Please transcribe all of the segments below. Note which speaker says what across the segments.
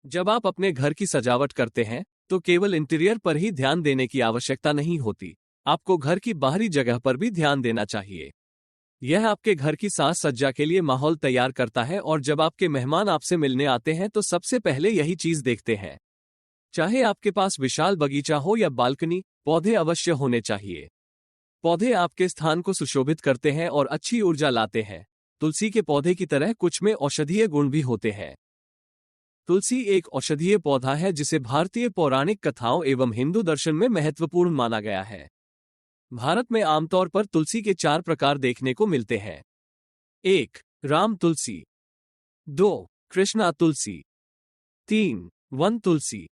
Speaker 1: जब आप अपने घर की सजावट करते हैं तो केवल इंटीरियर पर ही ध्यान देने की आवश्यकता नहीं होती, आपको घर की बाहरी जगह पर भी ध्यान देना चाहिए। यह आपके घर की साज सज्जा के लिए माहौल तैयार करता है और जब आपके मेहमान आपसे मिलने आते हैं तो सबसे पहले यही चीज देखते हैं। चाहे आपके पास विशाल बगीचा हो या बालकनी, पौधे अवश्य होने चाहिए। पौधे आपके स्थान को सुशोभित करते हैं और अच्छी ऊर्जा लाते हैं। तुलसी के पौधे की तरह कुछ में औषधीय गुण भी होते हैं। तुलसी एक औषधीय पौधा है जिसे भारतीय पौराणिक कथाओं एवं हिंदू दर्शन में महत्वपूर्ण माना गया है। भारत में आमतौर पर तुलसी के 4 प्रकार देखने को मिलते हैं। 1. राम तुलसी। 2. कृष्णा तुलसी। 3. वन तुलसी।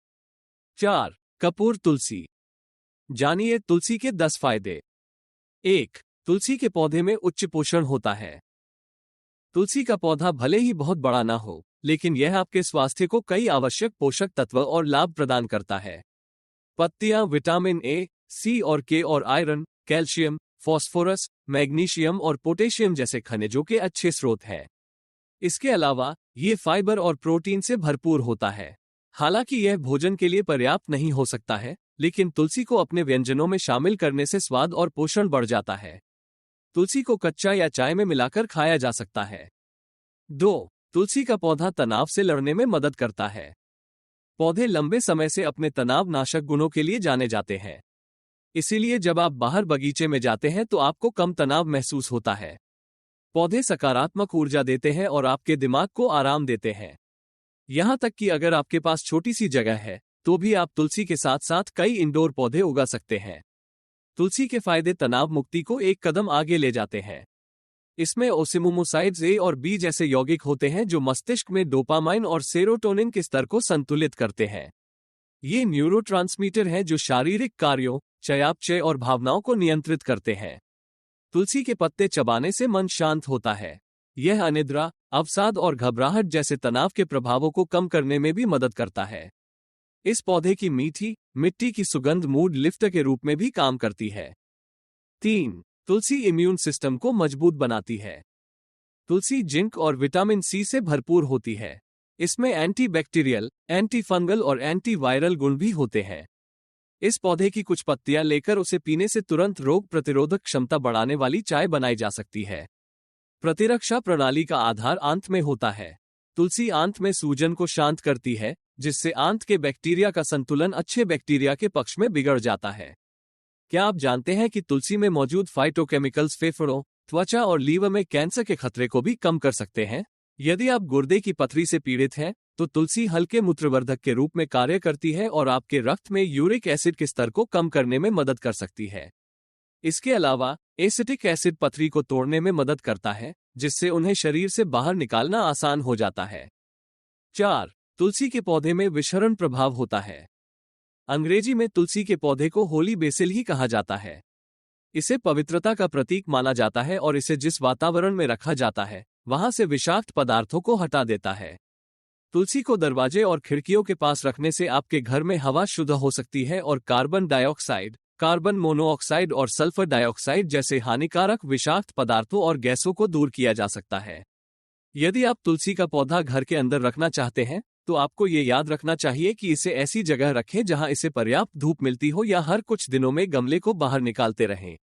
Speaker 1: 4. कपूर तुलसी। जानिए तुलसी के 10 फायदे। 1. तुलसी के पौधे में उच्च पोषण होता है। तुलसी का पौधा भले ही बहुत बड़ा ना हो, लेकिन यह आपके स्वास्थ्य को कई आवश्यक पोषक तत्व और लाभ प्रदान करता है। पत्तियां विटामिन ए, सी और के और आयरन, कैल्शियम, फास्फोरस, मैग्नीशियम और पोटेशियम जैसे खनिजों के अच्छे स्रोत हैं। इसके अलावा ये फाइबर और प्रोटीन से भरपूर होता है। हालांकि यह भोजन के लिए पर्याप्त नहीं हो सकता है, लेकिन तुलसी को अपने व्यंजनों में शामिल करने से स्वाद और पोषण बढ़ जाता है। तुलसी को कच्चा या चाय में मिलाकर खाया जा सकता है। 2. तुलसी का पौधा तनाव से लड़ने में मदद करता है। पौधे लंबे समय से अपने तनाव नाशक गुणों के लिए जाने जाते हैं। इसीलिए जब आप बाहर बगीचे में जाते हैं तो आपको कम तनाव महसूस होता है। पौधे सकारात्मक ऊर्जा देते हैं और आपके दिमाग को आराम देते हैं। यहां तक कि अगर आपके पास छोटी सी जगह है तो भी आप तुलसी के साथ साथ कई इंडोर पौधे उगा सकते हैं। तुलसी के फायदे तनाव मुक्ति को एक कदम आगे ले जाते हैं। इसमें ओसिमुमुसाइड्स ए और बी जैसे यौगिक होते हैं जो मस्तिष्क में डोपामाइन और सेरोटोनिन के स्तर को संतुलित करते हैं। ये न्यूरोट्रांसमीटर हैं जो शारीरिक कार्यों, चयापचय और भावनाओं को नियंत्रित करते हैं। तुलसी के पत्ते चबाने से मन शांत होता है। यह अनिद्रा, अवसाद और घबराहट जैसे तनाव के प्रभावों को कम करने में भी मदद करता है। इस पौधे की मीठी, मिट्टी की सुगंध मूड लिफ्टर के रूप में भी काम करती है। 3. तुलसी इम्यून सिस्टम को मजबूत बनाती है। तुलसी जिंक और विटामिन सी से भरपूर होती है। इसमें एंटीबैक्टीरियल, एंटी फंगल और एंटीवायरल गुण भी होते हैं। इस पौधे की कुछ पत्तियां लेकर उसे पीने से तुरंत रोग प्रतिरोधक क्षमता बढ़ाने वाली चाय बनाई जा सकती है। प्रतिरक्षा प्रणाली का आधार आंत में होता है। तुलसी आंत में सूजन को शांत करती है, जिससे आंत के बैक्टीरिया का संतुलन अच्छे बैक्टीरिया के पक्ष में बिगड़ जाता है। क्या आप जानते हैं कि तुलसी में मौजूद फाइटोकेमिकल्स फेफड़ों, त्वचा और लीवर में कैंसर के खतरे को भी कम कर सकते हैं? यदि आप गुर्दे की पथरी से पीड़ित हैं, तो तुलसी हल्के मूत्रवर्धक के रूप में कार्य करती है और आपके रक्त में यूरिक एसिड के स्तर को कम करने में मदद कर सकती है। इसके अलावा एसिटिक एसिड पथरी को तोड़ने में मदद करता है, जिससे उन्हें शरीर से बाहर निकालना आसान हो जाता है। 4. तुलसी के पौधे में विषहरण प्रभाव होता है। अंग्रेजी में तुलसी के पौधे को होली बेसिल ही कहा जाता है। इसे पवित्रता का प्रतीक माना जाता है और इसे जिस वातावरण में रखा जाता है, वहां से विषाक्त पदार्थों को हटा देता है। तुलसी को दरवाजे और खिड़कियों के पास रखने से आपके घर में हवा शुद्ध हो सकती है और कार्बन डाइऑक्साइड, कार्बन मोनोऑक्साइड और सल्फर डाइऑक्साइड जैसे हानिकारक विषाक्त पदार्थों और गैसों को दूर किया जा सकता है। यदि आप तुलसी का पौधा घर के अंदर रखना चाहते हैं, तो आपको ये याद रखना चाहिए कि इसे ऐसी जगह रखें जहां इसे पर्याप्त धूप मिलती हो या हर कुछ दिनों में गमले को बाहर निकालते रहें।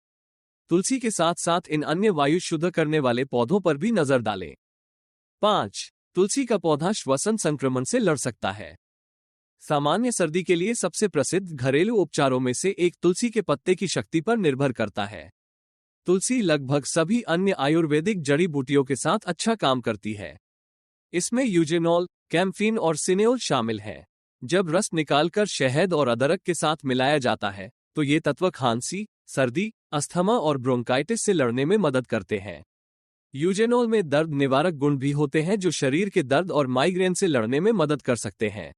Speaker 1: तुलसी के साथ साथ इन अन्य वायु शुद्ध करने वाले पौधों पर भी नजर डालें। 5. तुलसी का पौधा श्वसन संक्रमण से लड़ सकता है। सामान्य सर्दी के लिए सबसे प्रसिद्ध घरेलू उपचारों में से एक तुलसी के पत्ते की शक्ति पर निर्भर करता है। तुलसी लगभग सभी अन्य आयुर्वेदिक जड़ी बूटियों के साथ अच्छा काम करती है। इसमें यूजेनॉल, कैम्फीन और सिनेओल शामिल हैं। जब रस निकालकर शहद और अदरक के साथ मिलाया जाता है, तो ये तत्व खांसी, सर्दी, अस्थमा और ब्रोंकाइटिस से लड़ने में मदद करते हैं। यूजेनॉल में दर्द निवारक गुण भी होते हैं जो शरीर के दर्द और माइग्रेन से लड़ने में मदद कर सकते हैं।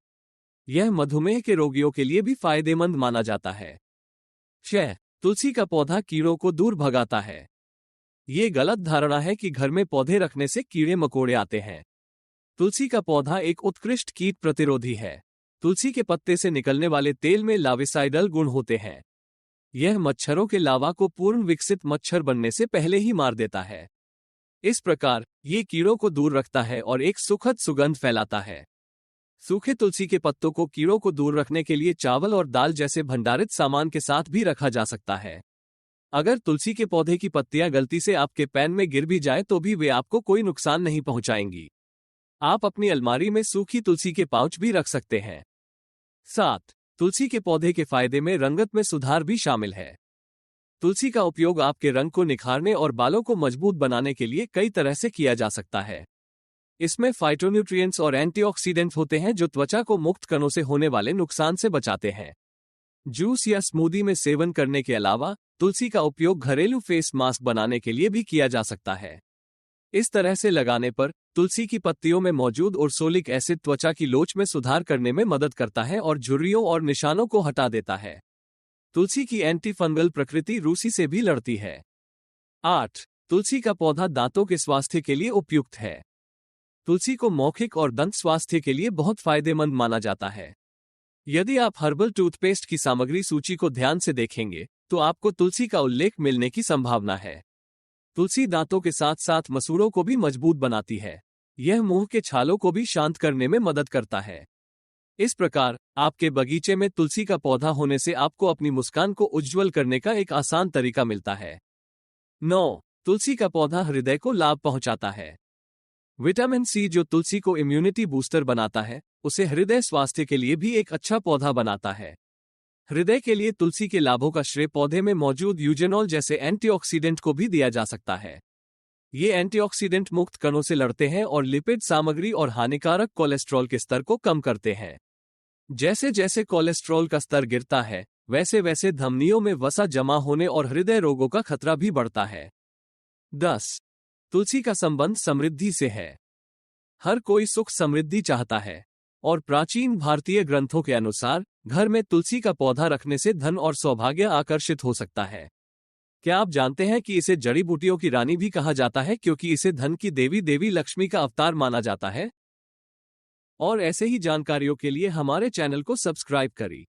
Speaker 1: यह मधुमेह के रोगियों के लिए भी फायदेमंद माना जाता है। 6. तुलसी का पौधा कीड़ों को दूर भगाता है। ये गलत धारणा है कि घर में पौधे रखने से कीड़े मकोड़े आते हैं। तुलसी का पौधा एक उत्कृष्ट कीट प्रतिरोधी है। तुलसी के पत्ते से निकलने वाले तेल में लाविसाइडल गुण होते हैं। यह मच्छरों के लावा को पूर्ण विकसित मच्छर बनने से पहले ही मार देता है। इस प्रकार ये कीड़ों को दूर रखता है और एक सुखद सुगंध फैलाता है। सूखे तुलसी के पत्तों को कीड़ों को दूर रखने के लिए चावल और दाल जैसे भंडारित सामान के साथ भी रखा जा सकता है। अगर तुलसी के पौधे की पत्तियां गलती से आपके पैन में गिर भी जाए तो भी वे आपको कोई नुकसान नहीं पहुंचाएंगी। आप अपनी अलमारी में सूखी तुलसी के पाउच भी रख सकते हैं। 7. तुलसी के पौधे के फायदे में रंगत में सुधार भी शामिल है। तुलसी का उपयोग आपके रंग को निखारने और बालों को मजबूत बनाने के लिए कई तरह से किया जा सकता है। इसमें फाइटोन्यूट्रिएंट्स और एंटीऑक्सीडेंट होते हैं जो त्वचा को मुक्त कणों से होने वाले नुकसान से बचाते हैं। जूस या स्मूदी में सेवन करने के अलावा तुलसी का उपयोग घरेलू फेस मास्क बनाने के लिए भी किया जा सकता है। इस तरह से लगाने पर तुलसी की पत्तियों में मौजूद उर्सोलिक एसिड त्वचा की लोच में सुधार करने में मदद करता है और झुर्रियों और निशानों को हटा देता है। तुलसी की एंटी फंगल प्रकृति रूसी से भी लड़ती है। 8. तुलसी का पौधा दांतों के स्वास्थ्य के लिए उपयुक्त है। तुलसी को मौखिक और दंत स्वास्थ्य के लिए बहुत फायदेमंद माना जाता है। यदि आप हर्बल टूथपेस्ट की सामग्री सूची को ध्यान से देखेंगे तो आपको तुलसी का उल्लेख मिलने की संभावना है। तुलसी दांतों के साथ साथ मसूड़ों को भी मजबूत बनाती है। यह मुंह के छालों को भी शांत करने में मदद करता है। इस प्रकार आपके बगीचे में तुलसी का पौधा होने से आपको अपनी मुस्कान को उज्ज्वल करने का एक आसान तरीका मिलता है। 9. तुलसी का पौधा हृदय को लाभ पहुंचाता है। विटामिन सी जो तुलसी को इम्यूनिटी बूस्टर बनाता है, उसे हृदय स्वास्थ्य के लिए भी एक अच्छा पौधा बनाता है। हृदय के लिए तुलसी के लाभों का श्रेय पौधे में मौजूद यूजेनॉल जैसे एंटीऑक्सीडेंट को भी दिया जा सकता है। ये एंटीऑक्सीडेंट मुक्त कणों से लड़ते हैं और लिपिड सामग्री और हानिकारक कोलेस्ट्रॉल के स्तर को कम करते हैं। जैसे जैसे कोलेस्ट्रॉल का स्तर गिरता है, वैसे वैसे धमनियों में वसा जमा होने और हृदय रोगों का खतरा भी बढ़ता है। 10. तुलसी का संबंध समृद्धि से है। हर कोई सुख समृद्धि चाहता है और प्राचीन भारतीय ग्रंथों के अनुसार घर में तुलसी का पौधा रखने से धन और सौभाग्य आकर्षित हो सकता है। क्या आप जानते हैं कि इसे जड़ी बूटियों की रानी भी कहा जाता है क्योंकि इसे धन की देवी लक्ष्मी का अवतार माना जाता है? और ऐसे ही जानकारियों के लिए हमारे चैनल को सब्सक्राइब करें।